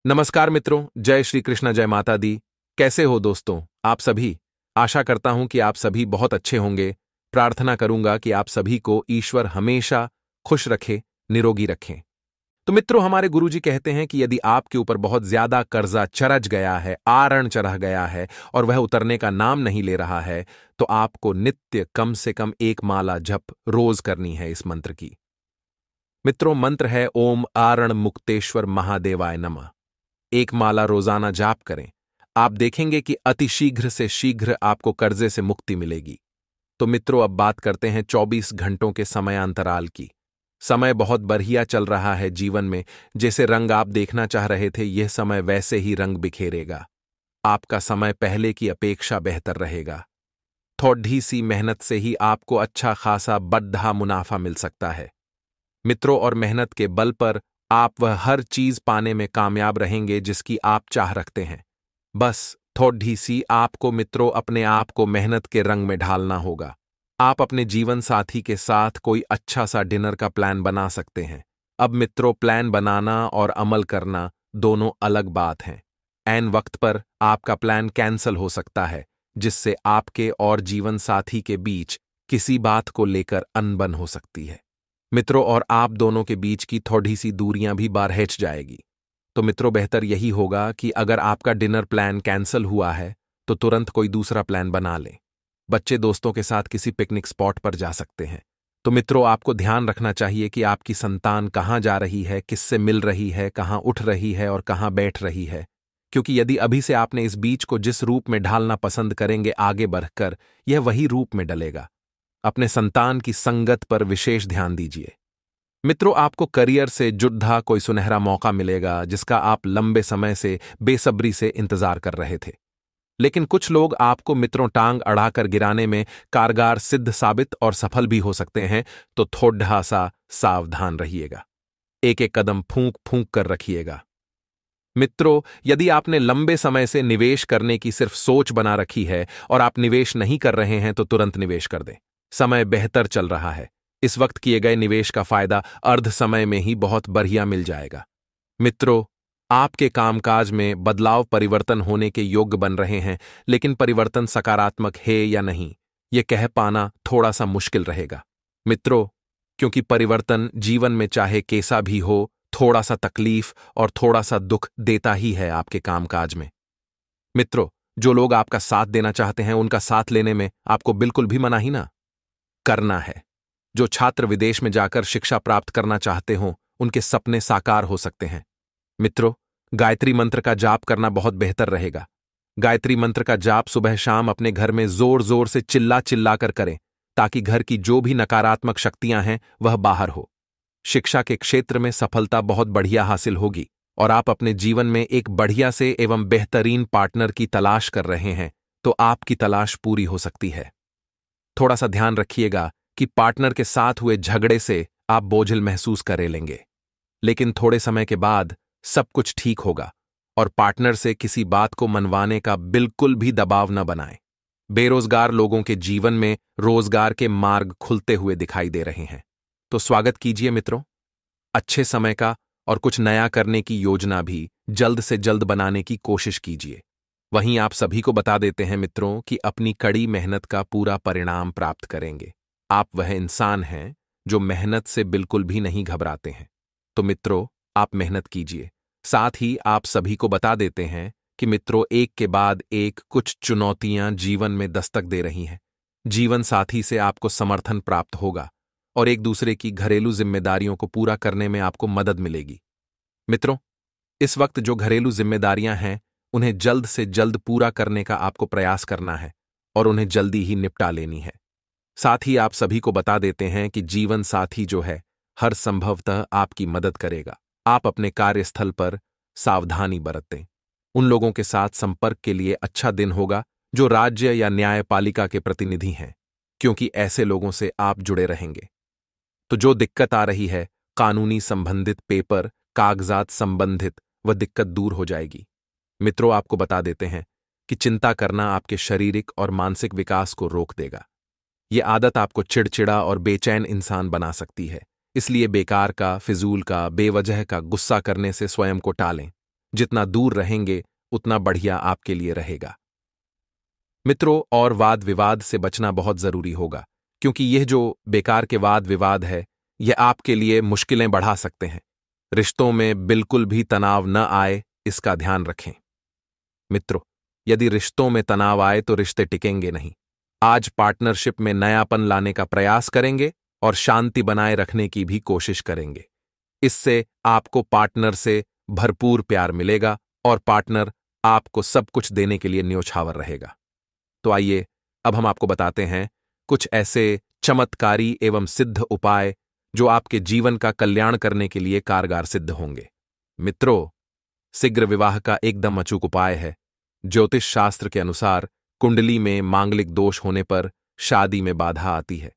नमस्कार मित्रों, जय श्री कृष्ण, जय माता दी। कैसे हो दोस्तों आप सभी? आशा करता हूं कि आप सभी बहुत अच्छे होंगे। प्रार्थना करूंगा कि आप सभी को ईश्वर हमेशा खुश रखे, निरोगी रखें। तो मित्रों, हमारे गुरुजी कहते हैं कि यदि आपके ऊपर बहुत ज्यादा कर्जा चरज गया है, आरण चढ़ गया है और वह उतरने का नाम नहीं ले रहा है, तो आपको नित्य कम से कम एक माला जप रोज करनी है इस मंत्र की। मित्रों, मंत्र है ओम आरण मुक्तेश्वर महादेवाय नमः। एक माला रोजाना जाप करें। आप देखेंगे कि अतिशीघ्र से शीघ्र आपको कर्जे से मुक्ति मिलेगी। तो मित्रों, अब बात करते हैं 24 घंटों के समयांतराल की। समय बहुत बढ़िया चल रहा है जीवन में। जैसे रंग आप देखना चाह रहे थे, यह समय वैसे ही रंग बिखेरेगा। आपका समय पहले की अपेक्षा बेहतर रहेगा। थोड़ी सी मेहनत से ही आपको अच्छा खासा बड़ा मुनाफा मिल सकता है मित्रों, और मेहनत के बल पर आप वह हर चीज पाने में कामयाब रहेंगे जिसकी आप चाह रखते हैं। बस थोड़ी सी आपको मित्रों अपने आप को मेहनत के रंग में ढालना होगा। आप अपने जीवन साथी के साथ कोई अच्छा सा डिनर का प्लान बना सकते हैं। अब मित्रों, प्लान बनाना और अमल करना दोनों अलग बात हैं। ऐन वक्त पर आपका प्लान कैंसल हो सकता है, जिससे आपके और जीवन साथी के बीच किसी बात को लेकर अनबन हो सकती है मित्रों, और आप दोनों के बीच की थोड़ी सी दूरियां भी बारहच जाएगी। तो मित्रों, बेहतर यही होगा कि अगर आपका डिनर प्लान कैंसल हुआ है तो तुरंत कोई दूसरा प्लान बना लें। बच्चे दोस्तों के साथ किसी पिकनिक स्पॉट पर जा सकते हैं। तो मित्रों, आपको ध्यान रखना चाहिए कि आपकी संतान कहाँ जा रही है, किससे मिल रही है, कहाँ उठ रही है और कहाँ बैठ रही है, क्योंकि यदि अभी से आपने इस बीच को जिस रूप में ढालना पसंद करेंगे, आगे बढ़कर यह वही रूप में डलेगा। अपने संतान की संगत पर विशेष ध्यान दीजिए मित्रों। आपको करियर से जुड़ा कोई सुनहरा मौका मिलेगा जिसका आप लंबे समय से बेसब्री से इंतजार कर रहे थे। लेकिन कुछ लोग आपको मित्रों टांग अड़ाकर गिराने में कारगर सिद्ध साबित और सफल भी हो सकते हैं। तो थोड़ा सा सावधान रहिएगा। एक एक कदम फूंक फूंक कर रखिएगा मित्रों। यदि आपने लंबे समय से निवेश करने की सिर्फ सोच बना रखी है और आप निवेश नहीं कर रहे हैं, तो तुरंत निवेश कर दें। समय बेहतर चल रहा है। इस वक्त किए गए निवेश का फायदा अर्ध समय में ही बहुत बढ़िया मिल जाएगा मित्रों। आपके कामकाज में बदलाव परिवर्तन होने के योग्य बन रहे हैं, लेकिन परिवर्तन सकारात्मक है या नहीं, यह कह पाना थोड़ा सा मुश्किल रहेगा मित्रों, क्योंकि परिवर्तन जीवन में चाहे कैसा भी हो, थोड़ा सा तकलीफ और थोड़ा सा दुख देता ही है आपके कामकाज में मित्रों। जो लोग आपका साथ देना चाहते हैं, उनका साथ लेने में आपको बिल्कुल भी मनाही ना करना है। जो छात्र विदेश में जाकर शिक्षा प्राप्त करना चाहते हों, उनके सपने साकार हो सकते हैं मित्रों। गायत्री मंत्र का जाप करना बहुत बेहतर रहेगा। गायत्री मंत्र का जाप सुबह शाम अपने घर में जोर जोर से चिल्ला चिल्ला कर करें, ताकि घर की जो भी नकारात्मक शक्तियां हैं वह बाहर हो। शिक्षा के क्षेत्र में सफलता बहुत बढ़िया हासिल होगी और आप अपने जीवन में एक बढ़िया से एवं बेहतरीन पार्टनर की तलाश कर रहे हैं, तो आपकी तलाश पूरी हो सकती है। थोड़ा सा ध्यान रखिएगा कि पार्टनर के साथ हुए झगड़े से आप बोझिल महसूस करे लेंगे, लेकिन थोड़े समय के बाद सब कुछ ठीक होगा। और पार्टनर से किसी बात को मनवाने का बिल्कुल भी दबाव न बनाएं। बेरोजगार लोगों के जीवन में रोजगार के मार्ग खुलते हुए दिखाई दे रहे हैं। तो स्वागत कीजिए मित्रों, अच्छे समय का, और कुछ नया करने की योजना भी जल्द से जल्द बनाने की कोशिश कीजिए। वहीं आप सभी को बता देते हैं मित्रों कि अपनी कड़ी मेहनत का पूरा परिणाम प्राप्त करेंगे। आप वह इंसान हैं जो मेहनत से बिल्कुल भी नहीं घबराते हैं। तो मित्रों, आप मेहनत कीजिए। साथ ही आप सभी को बता देते हैं कि मित्रों, एक के बाद एक कुछ चुनौतियां जीवन में दस्तक दे रही हैं। जीवन साथी से आपको समर्थन प्राप्त होगा और एक दूसरे की घरेलू जिम्मेदारियों को पूरा करने में आपको मदद मिलेगी मित्रों। इस वक्त जो घरेलू जिम्मेदारियां हैं, उन्हें जल्द से जल्द पूरा करने का आपको प्रयास करना है और उन्हें जल्दी ही निपटा लेनी है। साथ ही आप सभी को बता देते हैं कि जीवन साथी जो है, हर संभवतः आपकी मदद करेगा। आप अपने कार्यस्थल पर सावधानी बरतें। उन लोगों के साथ संपर्क के लिए अच्छा दिन होगा जो राज्य या न्यायपालिका के प्रतिनिधि हैं, क्योंकि ऐसे लोगों से आप जुड़े रहेंगे। तो जो दिक्कत आ रही है, कानूनी संबंधित पेपर, कागजात संबंधित, वह दिक्कत दूर हो जाएगी मित्रों। आपको बता देते हैं कि चिंता करना आपके शारीरिक और मानसिक विकास को रोक देगा। यह आदत आपको चिड़चिड़ा और बेचैन इंसान बना सकती है। इसलिए बेकार का, फिजूल का, बेवजह का गुस्सा करने से स्वयं को टालें। जितना दूर रहेंगे उतना बढ़िया आपके लिए रहेगा। मित्रों, और वाद विवाद से बचना बहुत जरूरी होगा, क्योंकि यह जो बेकार के वाद विवाद है यह आपके लिए मुश्किलें बढ़ा सकते हैं। रिश्तों में बिल्कुल भी तनाव न आए, इसका ध्यान रखें। मित्रों, यदि रिश्तों में तनाव आए तो रिश्ते टिकेंगे नहीं। आज पार्टनरशिप में नयापन लाने का प्रयास करेंगे और शांति बनाए रखने की भी कोशिश करेंगे। इससे आपको पार्टनर से भरपूर प्यार मिलेगा और पार्टनर आपको सब कुछ देने के लिए न्योछावर रहेगा। तो आइए अब हम आपको बताते हैं कुछ ऐसे चमत्कारी एवं सिद्ध उपाय जो आपके जीवन का कल्याण करने के लिए कारगर सिद्ध होंगे। मित्रों, शीघ्र विवाह का एकदम अचूक उपाय है। ज्योतिष शास्त्र के अनुसार कुंडली में मांगलिक दोष होने पर शादी में बाधा आती है।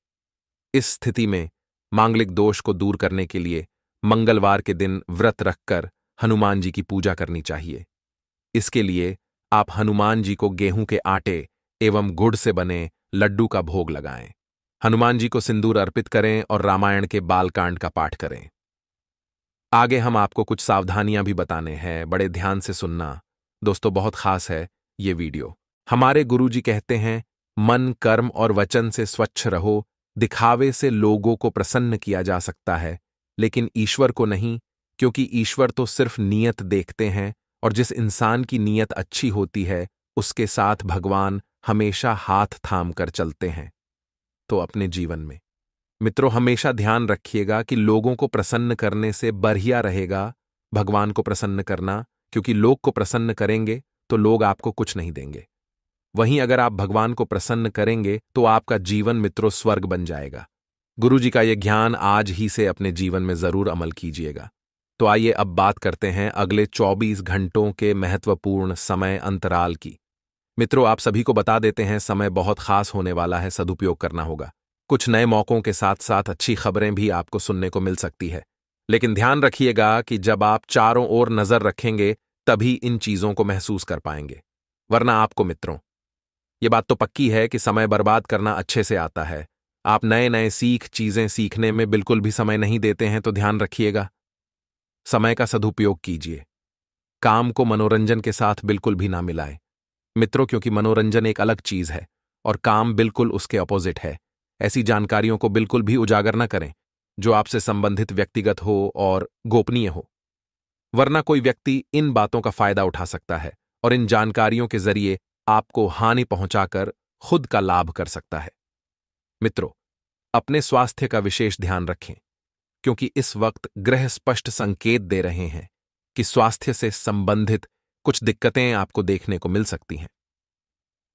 इस स्थिति में मांगलिक दोष को दूर करने के लिए मंगलवार के दिन व्रत रखकर हनुमान जी की पूजा करनी चाहिए। इसके लिए आप हनुमान जी को गेहूं के आटे एवं गुड़ से बने लड्डू का भोग लगाएं। हनुमान जी को सिंदूर अर्पित करें और रामायण के बालकांड का पाठ करें। आगे हम आपको कुछ सावधानियां भी बताने हैं, बड़े ध्यान से सुनना। दोस्तों, बहुत खास है ये वीडियो। हमारे गुरुजी कहते हैं, मन, कर्म और वचन से स्वच्छ रहो। दिखावे से लोगों को प्रसन्न किया जा सकता है, लेकिन ईश्वर को नहीं, क्योंकि ईश्वर तो सिर्फ नीयत देखते हैं और जिस इंसान की नीयत अच्छी होती है उसके साथ भगवान हमेशा हाथ थाम कर चलते हैं। तो अपने जीवन में मित्रों हमेशा ध्यान रखिएगा कि लोगों को प्रसन्न करने से बढ़िया रहेगा भगवान को प्रसन्न करना, क्योंकि लोग को प्रसन्न करेंगे तो लोग आपको कुछ नहीं देंगे। वहीं अगर आप भगवान को प्रसन्न करेंगे तो आपका जीवन मित्रों स्वर्ग बन जाएगा। गुरुजी का यह ज्ञान आज ही से अपने जीवन में जरूर अमल कीजिएगा। तो आइए अब बात करते हैं अगले 24 घंटों के महत्वपूर्ण समय अंतराल की। मित्रों, आप सभी को बता देते हैं समय बहुत खास होने वाला है, सदुपयोग करना होगा। कुछ नए मौकों के साथ साथ अच्छी खबरें भी आपको सुनने को मिल सकती है, लेकिन ध्यान रखिएगा कि जब आप चारों ओर नजर रखेंगे तभी इन चीजों को महसूस कर पाएंगे, वरना आपको मित्रों ये बात तो पक्की है कि समय बर्बाद करना अच्छे से आता है। आप नए नए चीजें सीखने में बिल्कुल भी समय नहीं देते हैं, तो ध्यान रखिएगा समय का सदुपयोग कीजिए। काम को मनोरंजन के साथ बिल्कुल भी ना मिलाएं मित्रों, क्योंकि मनोरंजन एक अलग चीज है और काम बिल्कुल उसके अपोजिट है। ऐसी जानकारियों को बिल्कुल भी उजागर न करें जो आपसे संबंधित व्यक्तिगत हो और गोपनीय हो, वरना कोई व्यक्ति इन बातों का फायदा उठा सकता है और इन जानकारियों के जरिए आपको हानि पहुंचाकर खुद का लाभ कर सकता है। मित्रों, अपने स्वास्थ्य का विशेष ध्यान रखें, क्योंकि इस वक्त ग्रह स्पष्ट संकेत दे रहे हैं कि स्वास्थ्य से संबंधित कुछ दिक्कतें आपको देखने को मिल सकती हैं।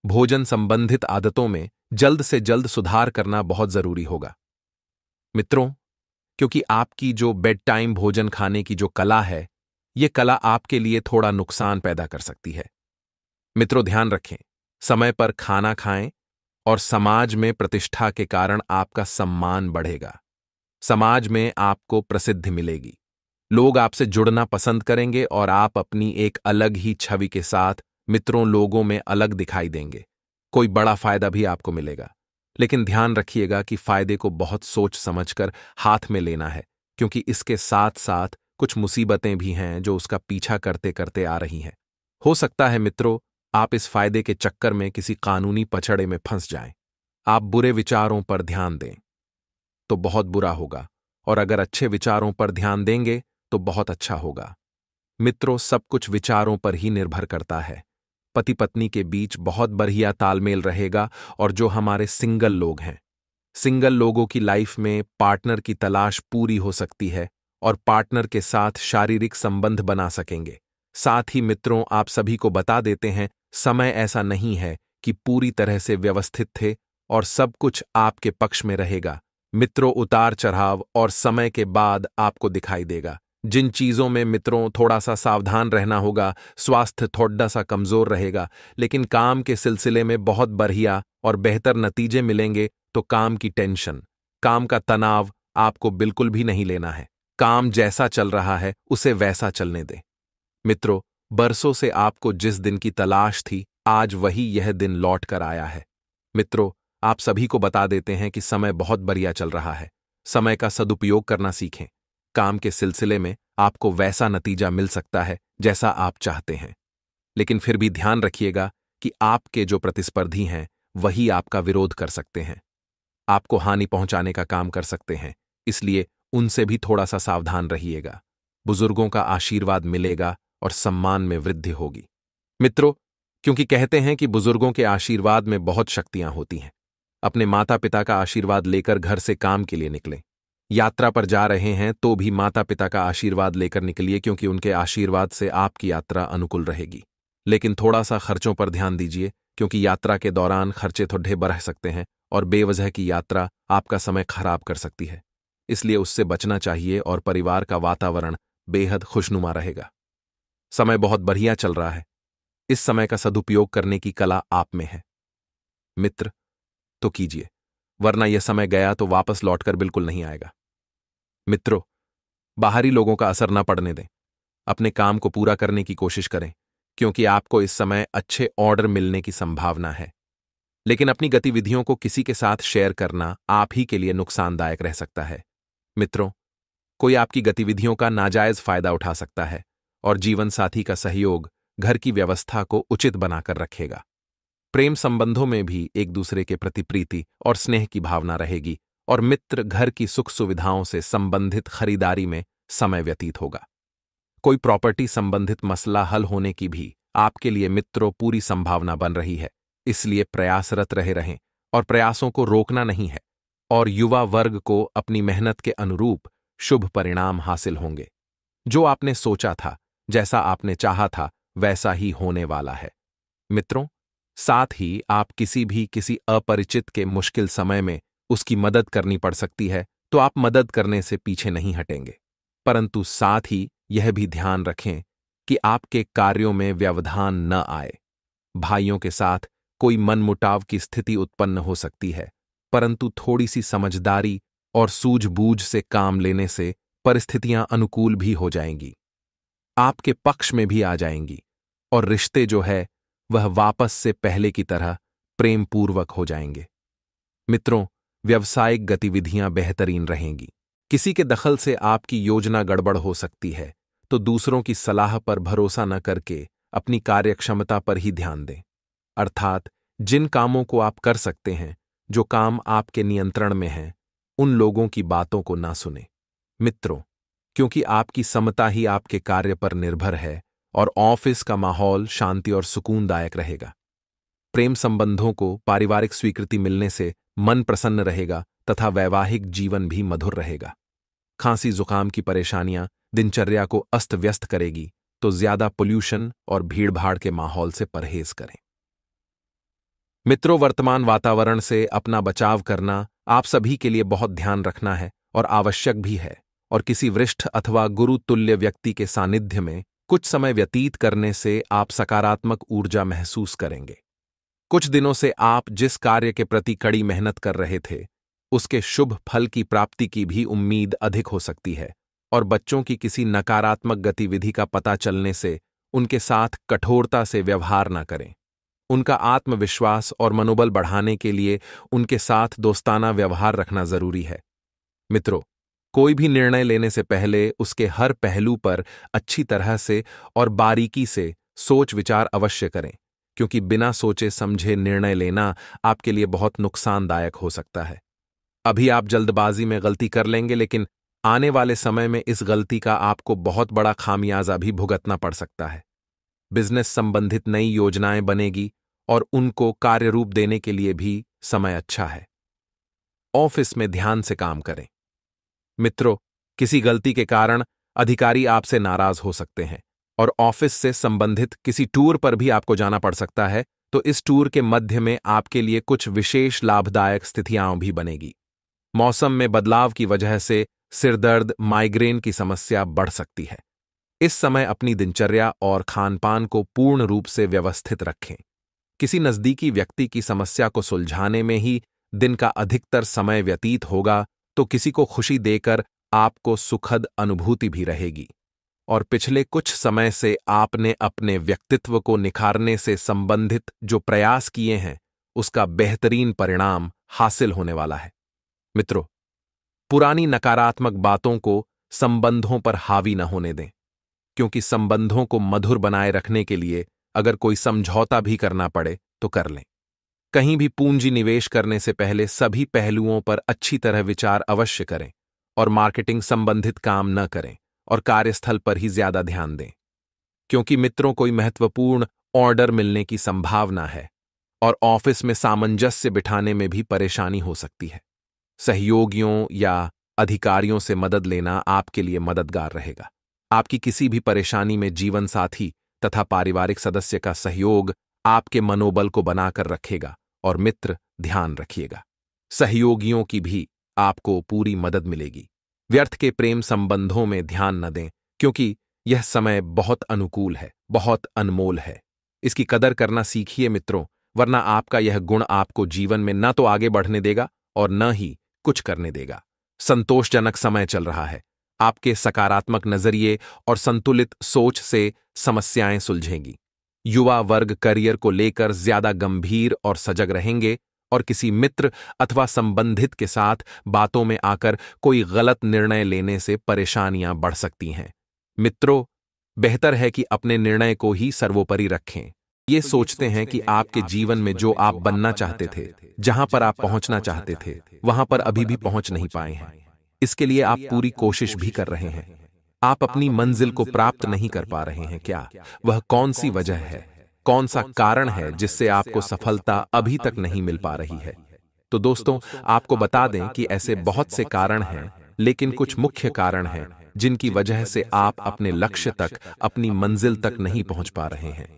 भोजन संबंधित आदतों में जल्द से जल्द सुधार करना बहुत जरूरी होगा मित्रों, क्योंकि आपकी जो बेड टाइम भोजन खाने की जो कला है, यह कला आपके लिए थोड़ा नुकसान पैदा कर सकती है। मित्रों, ध्यान रखें, समय पर खाना खाएं और समाज में प्रतिष्ठा के कारण आपका सम्मान बढ़ेगा। समाज में आपको प्रसिद्धि मिलेगी, लोग आपसे जुड़ना पसंद करेंगे और आप अपनी एक अलग ही छवि के साथ मित्रों लोगों में अलग दिखाई देंगे। कोई बड़ा फायदा भी आपको मिलेगा, लेकिन ध्यान रखिएगा कि फायदे को बहुत सोच समझकर हाथ में लेना है, क्योंकि इसके साथ साथ कुछ मुसीबतें भी हैं जो उसका पीछा करते करते आ रही हैं। हो सकता है मित्रों आप इस फायदे के चक्कर में किसी कानूनी पछड़े में फंस जाएं। आप बुरे विचारों पर ध्यान दें तो बहुत बुरा होगा, और अगर अच्छे विचारों पर ध्यान देंगे तो बहुत अच्छा होगा। मित्रों, सब कुछ विचारों पर ही निर्भर करता है। पति पत्नी के बीच बहुत बढ़िया तालमेल रहेगा, और जो हमारे सिंगल लोग हैं, सिंगल लोगों की लाइफ में पार्टनर की तलाश पूरी हो सकती है और पार्टनर के साथ शारीरिक संबंध बना सकेंगे। साथ ही मित्रों, आप सभी को बता देते हैं, समय ऐसा नहीं है कि पूरी तरह से व्यवस्थित थे और सब कुछ आपके पक्ष में रहेगा। मित्रों, उतार चढ़ाव और समय के बाद आपको दिखाई देगा। जिन चीजों में मित्रों थोड़ा सा सावधान रहना होगा, स्वास्थ्य थोड़ा सा कमजोर रहेगा, लेकिन काम के सिलसिले में बहुत बढ़िया और बेहतर नतीजे मिलेंगे। तो काम की टेंशन, काम का तनाव आपको बिल्कुल भी नहीं लेना है। काम जैसा चल रहा है उसे वैसा चलने दें। मित्रों, बरसों से आपको जिस दिन की तलाश थी, आज वही यह दिन लौट कर आया है। मित्रों, आप सभी को बता देते हैं कि समय बहुत बढ़िया चल रहा है। समय का सदुपयोग करना सीखें। काम के सिलसिले में आपको वैसा नतीजा मिल सकता है जैसा आप चाहते हैं। लेकिन फिर भी ध्यान रखिएगा कि आपके जो प्रतिस्पर्धी हैं वही आपका विरोध कर सकते हैं, आपको हानि पहुंचाने का काम कर सकते हैं, इसलिए उनसे भी थोड़ा सा सावधान रहिएगा। बुजुर्गों का आशीर्वाद मिलेगा और सम्मान में वृद्धि होगी। मित्रों, क्योंकि कहते हैं कि बुजुर्गों के आशीर्वाद में बहुत शक्तियां होती हैं, अपने माता पिता का आशीर्वाद लेकर घर से काम के लिए निकलें। यात्रा पर जा रहे हैं तो भी माता पिता का आशीर्वाद लेकर निकलिए, क्योंकि उनके आशीर्वाद से आपकी यात्रा अनुकूल रहेगी। लेकिन थोड़ा सा खर्चों पर ध्यान दीजिए, क्योंकि यात्रा के दौरान खर्चे थोड़े बढ़ सकते हैं और बेवजह की यात्रा आपका समय खराब कर सकती है, इसलिए उससे बचना चाहिए और परिवार का वातावरण बेहद खुशनुमा रहेगा। समय बहुत बढ़िया चल रहा है, इस समय का सदुपयोग करने की कला आप में है मित्र, तो कीजिए, वरना यह समय गया तो वापस लौटकर बिल्कुल नहीं आएगा। मित्रों, बाहरी लोगों का असर न पड़ने दें, अपने काम को पूरा करने की कोशिश करें, क्योंकि आपको इस समय अच्छे ऑर्डर मिलने की संभावना है। लेकिन अपनी गतिविधियों को किसी के साथ शेयर करना आप ही के लिए नुकसानदायक रह सकता है। मित्रों, कोई आपकी गतिविधियों का नाजायज फायदा उठा सकता है और जीवन साथी का सहयोग घर की व्यवस्था को उचित बनाकर रखेगा। प्रेम संबंधों में भी एक दूसरे के प्रति प्रीति और स्नेह की भावना रहेगी और मित्र घर की सुख सुविधाओं से संबंधित खरीदारी में समय व्यतीत होगा। कोई प्रॉपर्टी संबंधित मसला हल होने की भी आपके लिए मित्रों पूरी संभावना बन रही है, इसलिए प्रयासरत रहें और प्रयासों को रोकना नहीं है और युवा वर्ग को अपनी मेहनत के अनुरूप शुभ परिणाम हासिल होंगे। जो आपने सोचा था, जैसा आपने चाहा था, वैसा ही होने वाला है। मित्रों, साथ ही आप किसी अपरिचित के मुश्किल समय में उसकी मदद करनी पड़ सकती है, तो आप मदद करने से पीछे नहीं हटेंगे, परंतु साथ ही यह भी ध्यान रखें कि आपके कार्यों में व्यवधान न आए। भाइयों के साथ कोई मनमुटाव की स्थिति उत्पन्न हो सकती है, परंतु थोड़ी सी समझदारी और सूझबूझ से काम लेने से परिस्थितियां अनुकूल भी हो जाएंगी, आपके पक्ष में भी आ जाएंगी और रिश्ते जो है वह वापस से पहले की तरह प्रेमपूर्वक हो जाएंगे। मित्रों, व्यावसायिक गतिविधियां बेहतरीन रहेंगी। किसी के दखल से आपकी योजना गड़बड़ हो सकती है, तो दूसरों की सलाह पर भरोसा न करके अपनी कार्यक्षमता पर ही ध्यान दें, अर्थात जिन कामों को आप कर सकते हैं, जो काम आपके नियंत्रण में हैं, उन लोगों की बातों को ना सुने। मित्रों, क्योंकि आपकी समता ही आपके कार्य पर निर्भर है और ऑफिस का माहौल शांति और सुकूनदायक रहेगा। प्रेम संबंधों को पारिवारिक स्वीकृति मिलने से मन प्रसन्न रहेगा तथा वैवाहिक जीवन भी मधुर रहेगा। खांसी जुकाम की परेशानियां दिनचर्या को अस्त व्यस्त करेगी, तो ज्यादा पोल्यूशन और भीड़भाड़ के माहौल से परहेज करें। मित्रों, वर्तमान वातावरण से अपना बचाव करना आप सभी के लिए बहुत ध्यान रखना है और आवश्यक भी है, और किसी वरिष्ठ अथवा गुरु तुल्य व्यक्ति के सानिध्य में कुछ समय व्यतीत करने से आप सकारात्मक ऊर्जा महसूस करेंगे। कुछ दिनों से आप जिस कार्य के प्रति कड़ी मेहनत कर रहे थे, उसके शुभ फल की प्राप्ति की भी उम्मीद अधिक हो सकती है, और बच्चों की किसी नकारात्मक गतिविधि का पता चलने से उनके साथ कठोरता से व्यवहार न करें। उनका आत्मविश्वास और मनोबल बढ़ाने के लिए उनके साथ दोस्ताना व्यवहार रखना जरूरी है। मित्रों, कोई भी निर्णय लेने से पहले उसके हर पहलू पर अच्छी तरह से और बारीकी से सोच विचार अवश्य करें, क्योंकि बिना सोचे समझे निर्णय लेना आपके लिए बहुत नुकसानदायक हो सकता है। अभी आप जल्दबाजी में गलती कर लेंगे, लेकिन आने वाले समय में इस गलती का आपको बहुत बड़ा खामियाजा भी भुगतना पड़ सकता है। बिजनेस संबंधित नई योजनाएं बनेगी और उनको कार्यरूप देने के लिए भी समय अच्छा है। ऑफिस में ध्यान से काम करें। मित्रों, किसी गलती के कारण अधिकारी आपसे नाराज हो सकते हैं और ऑफिस से संबंधित किसी टूर पर भी आपको जाना पड़ सकता है, तो इस टूर के मध्य में आपके लिए कुछ विशेष लाभदायक स्थितियां भी बनेगी। मौसम में बदलाव की वजह से सिरदर्द, माइग्रेन की समस्या बढ़ सकती है। इस समय अपनी दिनचर्या और खानपान को पूर्ण रूप से व्यवस्थित रखें। किसी नजदीकी व्यक्ति की समस्या को सुलझाने में ही दिन का अधिकतर समय व्यतीत होगा, तो किसी को खुशी देकर आपको सुखद अनुभूति भी रहेगी। और पिछले कुछ समय से आपने अपने व्यक्तित्व को निखारने से संबंधित जो प्रयास किए हैं, उसका बेहतरीन परिणाम हासिल होने वाला है। मित्रों, पुरानी नकारात्मक बातों को संबंधों पर हावी न होने दें। क्योंकि संबंधों को मधुर बनाए रखने के लिए अगर कोई समझौता भी करना पड़े तो कर लें। कहीं भी पूंजी निवेश करने से पहले सभी पहलुओं पर अच्छी तरह विचार अवश्य करें और मार्केटिंग संबंधित काम न करें और कार्यस्थल पर ही ज्यादा ध्यान दें, क्योंकि मित्रों कोई महत्वपूर्ण ऑर्डर मिलने की संभावना है और ऑफिस में सामंजस्य बिठाने में भी परेशानी हो सकती है। सहयोगियों या अधिकारियों से मदद लेना आपके लिए मददगार रहेगा। आपकी किसी भी परेशानी में जीवन साथी तथा पारिवारिक सदस्य का सहयोग आपके मनोबल को बनाकर रखेगा और मित्र ध्यान रखिएगा, सहयोगियों की भी आपको पूरी मदद मिलेगी। व्यर्थ के प्रेम संबंधों में ध्यान न दें, क्योंकि यह समय बहुत अनुकूल है, बहुत अनमोल है। इसकी कदर करना सीखिए मित्रों, वरना आपका यह गुण आपको जीवन में न तो आगे बढ़ने देगा और न ही कुछ करने देगा। संतोषजनक समय चल रहा है। आपके सकारात्मक नजरिए और संतुलित सोच से समस्याएं सुलझेंगी। युवा वर्ग करियर को लेकर ज्यादा गंभीर और सजग रहेंगे और किसी मित्र अथवा संबंधित के साथ बातों में आकर कोई गलत निर्णय लेने से परेशानियां बढ़ सकती हैं। मित्रों, बेहतर है कि अपने निर्णय को ही सर्वोपरि रखें। ये सोचते हैं कि आपके जीवन में जो आप बनना चाहते थे, जहां पर आप पहुंचना चाहते थे, वहां पर अभी भी पहुंच नहीं पाए हैं। इसके लिए आप पूरी कोशिश भी कर रहे हैं। आप अपनी मंजिल को प्राप्त नहीं कर पा रहे हैं क्या? वह कौन सी वजह है, कौन सा कारण है जिससे आपको सफलता अभी तक नहीं मिल पा रही है? तो दोस्तों, आपको बता दें कि ऐसे बहुत से कारण हैं, लेकिन कुछ मुख्य कारण हैं जिनकी वजह से आप अपने लक्ष्य तक, अपनी मंजिल तक नहीं पहुंच पा रहे हैं।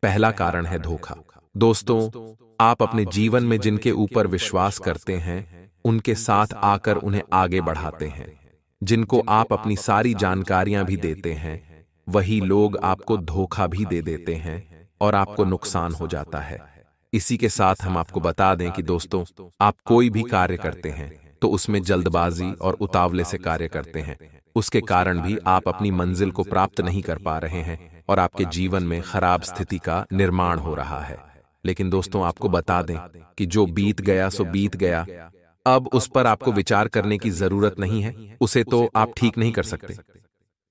पहला कारण है धोखा। दोस्तों, आप अपने जीवन में जिनके ऊपर विश्वास करते हैं, उनके साथ आकर उन्हें आगे बढ़ाते हैं। जिनको आप अपनी सारी जानकारियां भी देते हैं, वही लोग आपको धोखा भी दे देते हैं और आपको नुकसान हो जाता है। इसी के साथ हम आपको बता दें कि दोस्तों, आप कोई भी कार्य करते हैं तो उसमें जल्दबाजी और उतावले से कार्य करते हैं। उसके कारण भी आप अपनी मंजिल को प्राप्त नहीं कर पा रहे हैं और आपके जीवन में खराब स्थिति का निर्माण हो रहा है। लेकिन दोस्तों, आपको बता दें कि जो बीत गया सो बीत गया। अब उस पर आपको विचार करने की जरूरत नहीं है, उसे तो आप ठीक नहीं कर सकते।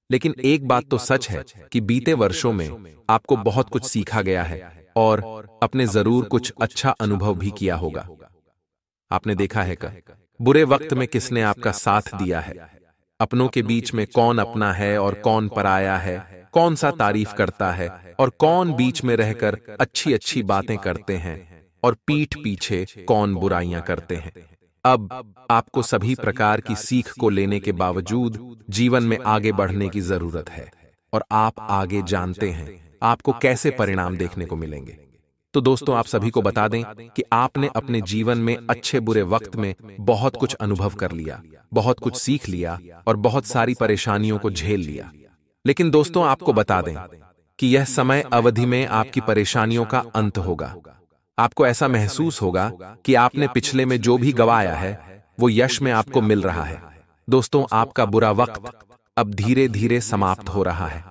लेकिन एक बात तो सच है कि बीते वर्षों में आपको बहुत कुछ सीखा गया है और अपने जरूर कुछ अच्छा अनुभव भी किया होगा। आपने देखा है कि बुरे वक्त में किसने आपका साथ दिया है, अपनों के बीच में कौन अपना है और कौन पराया है, कौन सा तारीफ करता है और कौन बीच में रहकर अच्छी अच्छी बातें करते हैं और पीठ पीछे कौन बुराइयां करते हैं। अब आपको सभी प्रकार की सीख को लेने के बावजूद जीवन में आगे बढ़ने की जरूरत है और आप आगे जानते हैं आपको कैसे परिणाम देखने को मिलेंगे। तो दोस्तों, आप सभी को बता दें कि आपने अपने जीवन में अच्छे बुरे वक्त में बहुत कुछ अनुभव कर लिया, बहुत कुछ सीख लिया और बहुत सारी परेशानियों को झेल लिया। लेकिन दोस्तों, आपको बता दें कि यह समय अवधि में आपकी परेशानियों का अंत होगा। आपको ऐसा महसूस होगा कि आपने पिछले में जो भी गवाया है वो यश में आपको मिल रहा है। दोस्तों, आपका बुरा वक्त अब धीरे धीरे समाप्त हो रहा है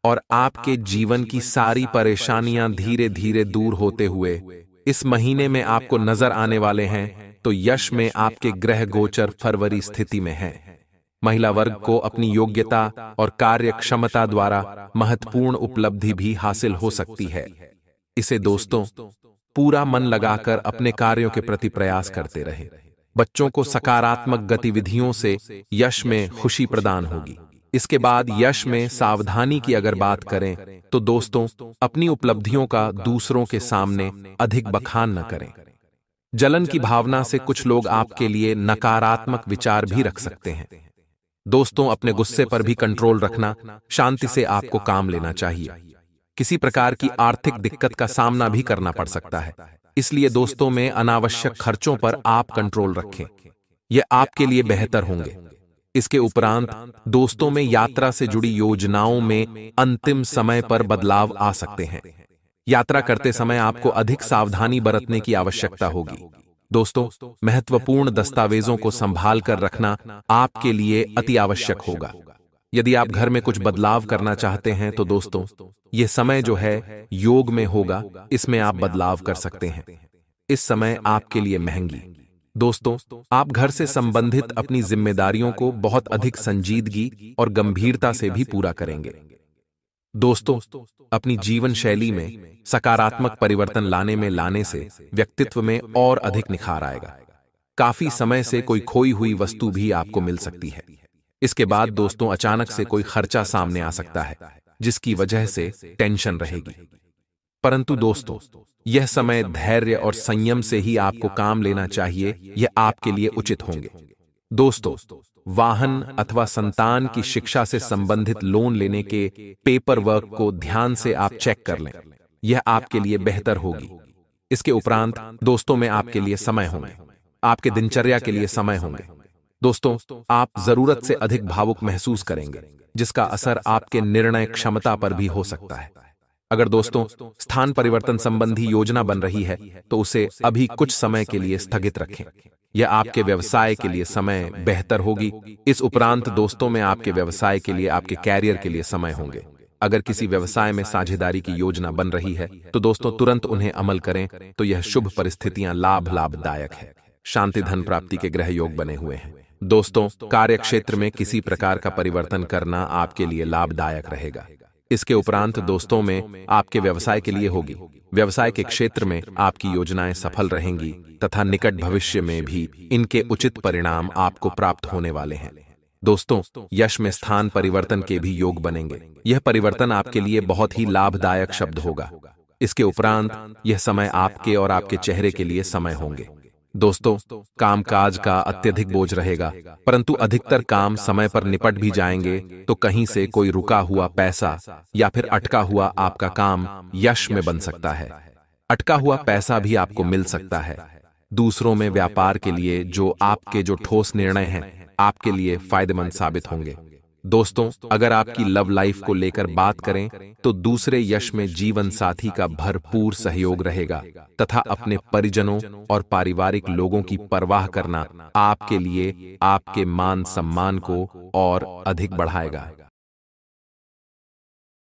और आपके जीवन की सारी परेशानियां धीरे धीरे दूर होते हुए इस महीने में आपको नजर आने वाले हैं। तो यश में आपके ग्रह गोचर फरवरी स्थिति में है। महिला वर्ग को अपनी योग्यता और कार्य क्षमता द्वारा महत्वपूर्ण उपलब्धि भी हासिल हो सकती है। इसे दोस्तों पूरा मन लगाकर अपने कार्यों के प्रति प्रयास करते रहे। बच्चों को सकारात्मक गतिविधियों से यश में खुशी प्रदान होगी। इसके बाद यश में सावधानी की अगर बात करें तो दोस्तों, अपनी उपलब्धियों का दूसरों के सामने अधिक बखान न करें। जलन की भावना से कुछ लोग आपके लिए नकारात्मक विचार भी रख सकते हैं। दोस्तों, अपने गुस्से पर भी कंट्रोल रखना, शांति से आपको काम लेना चाहिए। किसी प्रकार की आर्थिक दिक्कत का सामना भी करना पड़ सकता है, इसलिए दोस्तों में अनावश्यक खर्चों पर आप कंट्रोल रखें, यह आपके लिए बेहतर होंगे। इसके उपरांत दोस्तों में यात्रा से जुड़ी योजनाओं में अंतिम समय पर बदलाव आ सकते हैं। यात्रा करते समय आपको अधिक सावधानी बरतने की आवश्यकता होगी। दोस्तों, महत्वपूर्ण दस्तावेजों को संभाल कर रखना आपके लिए अति आवश्यक होगा। यदि आप घर में कुछ बदलाव करना चाहते हैं तो दोस्तों, यह समय जो है योग में होगा, इसमें आप बदलाव कर सकते हैं। इस समय आपके लिए महंगी। दोस्तों, आप घर से संबंधित अपनी जिम्मेदारियों को बहुत अधिक संजीदगी और गंभीरता से भी पूरा करेंगे। दोस्तों, अपनी जीवन शैली में सकारात्मक परिवर्तन लाने से व्यक्तित्व में और अधिक निखार आएगा। काफी समय से कोई खोई हुई वस्तु भी आपको मिल सकती है। इसके बाद दोस्तों अचानक से कोई खर्चा सामने आ सकता है, जिसकी वजह से टेंशन रहेगी। परंतु दोस्तों, यह समय धैर्य और संयम से ही आपको काम लेना चाहिए, यह आपके लिए उचित होंगे। दोस्तों, वाहन अथवा संतान की शिक्षा से संबंधित लोन लेने के पेपर वर्क को ध्यान से आप चेक कर लें, यह आपके लिए बेहतर होगी। इसके उपरांत दोस्तों में आपके लिए समय होंगे, आपके दिनचर्या के लिए समय होंगे। दोस्तों, आप जरूरत से अधिक भावुक महसूस करेंगे, जिसका असर आपके निर्णय क्षमता पर भी हो सकता है। अगर दोस्तों स्थान परिवर्तन संबंधी योजना बन रही है तो उसे अभी कुछ समय के लिए स्थगित रखें। यह आपके व्यवसाय के लिए समय बेहतर होगी। इस उपरांत दोस्तों में आपके व्यवसाय के लिए, आपके कैरियर के लिए समय होंगे। अगर किसी व्यवसाय में साझेदारी की योजना बन रही है तो दोस्तों तुरंत उन्हें अमल करें, तो यह शुभ परिस्थितियां लाभदायक है। शांति धन प्राप्ति के ग्रह योग बने हुए हैं। दोस्तों, कार्य क्षेत्र में किसी प्रकार का परिवर्तन करना आपके लिए लाभदायक रहेगा। इसके उपरांत दोस्तों में आपके व्यवसाय के लिए होगी। व्यवसाय के क्षेत्र में आपकी योजनाएं सफल रहेंगी तथा निकट भविष्य में भी इनके उचित परिणाम आपको प्राप्त होने वाले हैं। दोस्तों, यश में स्थान परिवर्तन के भी योग बनेंगे। यह परिवर्तन आपके लिए बहुत ही लाभदायक शब्द होगा। इसके उपरांत यह समय आपके और आपके चेहरे के लिए समय होंगे। दोस्तों, कामकाज का अत्यधिक बोझ रहेगा, परंतु अधिकतर काम समय पर निपट भी जाएंगे, तो कहीं से कोई रुका हुआ पैसा या फिर अटका हुआ आपका काम यश में बन सकता है। अटका हुआ पैसा भी आपको मिल सकता है। दूसरों में व्यापार के लिए जो ठोस निर्णय हैं, आपके लिए फायदेमंद साबित होंगे। दोस्तों, अगर आपकी लव लाइफ को लेकर बात करें तो दूसरे यश में जीवन साथी का भरपूर सहयोग रहेगा तथा अपने परिजनों और पारिवारिक लोगों की परवाह करना आपके लिए आपके मान सम्मान को और अधिक बढ़ाएगा।